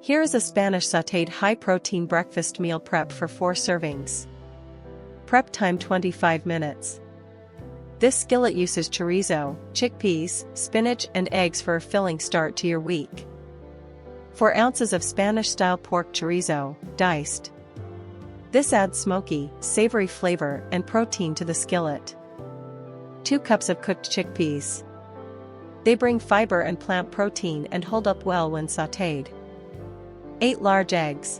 Here is a Spanish sautéed high-protein breakfast meal prep for 4 servings. Prep time 25 minutes. This skillet uses chorizo, chickpeas, spinach and eggs for a filling start to your week. 4 ounces of Spanish-style pork chorizo, diced. This adds smoky, savory flavor and protein to the skillet. 2 cups of cooked chickpeas. They bring fiber and plant protein and hold up well when sautéed. 8 large eggs.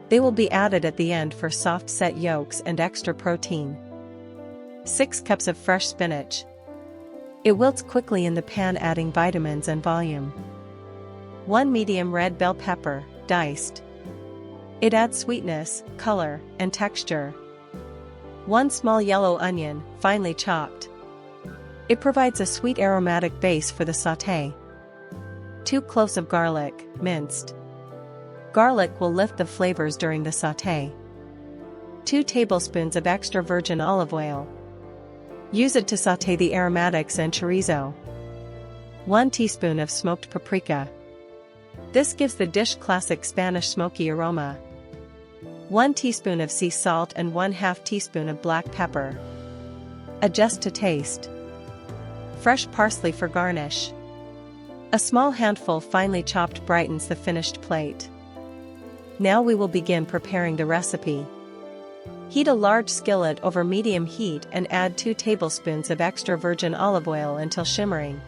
They will be added at the end for soft set yolks and extra protein. 6 cups of fresh spinach. It wilts quickly in the pan, adding vitamins and volume. 1 medium red bell pepper, diced. It adds sweetness, color, and texture. 1 small yellow onion, finely chopped. It provides a sweet aromatic base for the sauté. 2 cloves of garlic, minced. Garlic will lift the flavors during the sauté. 2 tablespoons of extra virgin olive oil. Use it to sauté the aromatics and chorizo. 1 teaspoon of smoked paprika. This gives the dish classic Spanish smoky aroma. 1 teaspoon of sea salt and 1/2 teaspoon of black pepper. Adjust to taste. Fresh parsley for garnish. A small handful finely chopped brightens the finished plate. Now we will begin preparing the recipe. Heat a large skillet over medium heat and add 2 tablespoons of extra virgin olive oil until shimmering.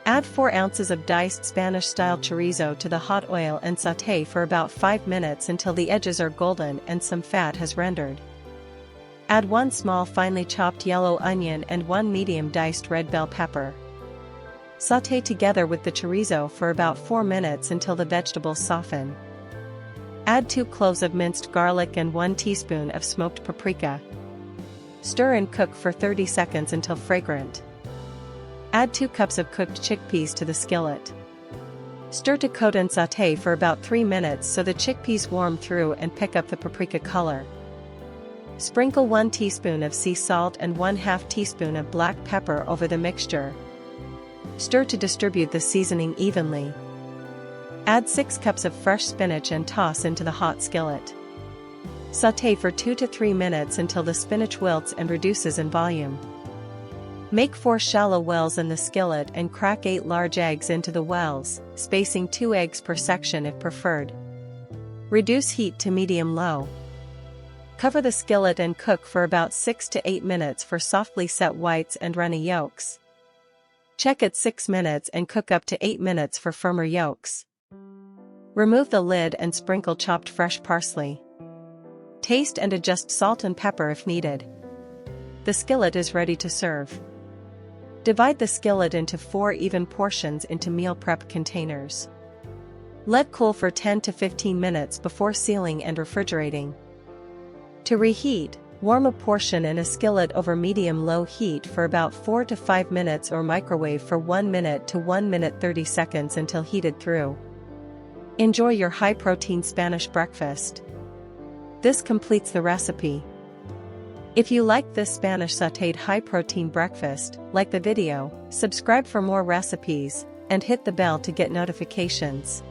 Add 4 ounces of diced Spanish-style chorizo to the hot oil and sauté for about 5 minutes until the edges are golden and some fat has rendered. Add 1 small finely chopped yellow onion and 1 medium diced red bell pepper. Sauté together with the chorizo for about 4 minutes until the vegetables soften. Add 2 cloves of minced garlic and 1 teaspoon of smoked paprika. Stir and cook for 30 seconds until fragrant. Add 2 cups of cooked chickpeas to the skillet. Stir to coat and sauté for about 3 minutes so the chickpeas warm through and pick up the paprika color. Sprinkle 1 teaspoon of sea salt and 1/2 teaspoon of black pepper over the mixture. Stir to distribute the seasoning evenly. Add 6 cups of fresh spinach and toss into the hot skillet. Sauté for 2 to 3 minutes until the spinach wilts and reduces in volume. Make 4 shallow wells in the skillet and crack 8 large eggs into the wells, spacing 2 eggs per section if preferred. Reduce heat to medium-low. Cover the skillet and cook for about 6 to 8 minutes for softly set whites and runny yolks. Check at 6 minutes and cook up to 8 minutes for firmer yolks. Remove the lid and sprinkle chopped fresh parsley. Taste and adjust salt and pepper if needed. The skillet is ready to serve. Divide the skillet into 4 even portions into meal prep containers. Let cool for 10 to 15 minutes before sealing and refrigerating. To reheat, warm a portion in a skillet over medium-low heat for about 4 to 5 minutes or microwave for 1 minute to 1 minute 30 seconds until heated through. Enjoy your high-protein Spanish breakfast. This completes the recipe. If you like this Spanish sautéed high-protein breakfast, like the video, subscribe for more recipes, and hit the bell to get notifications.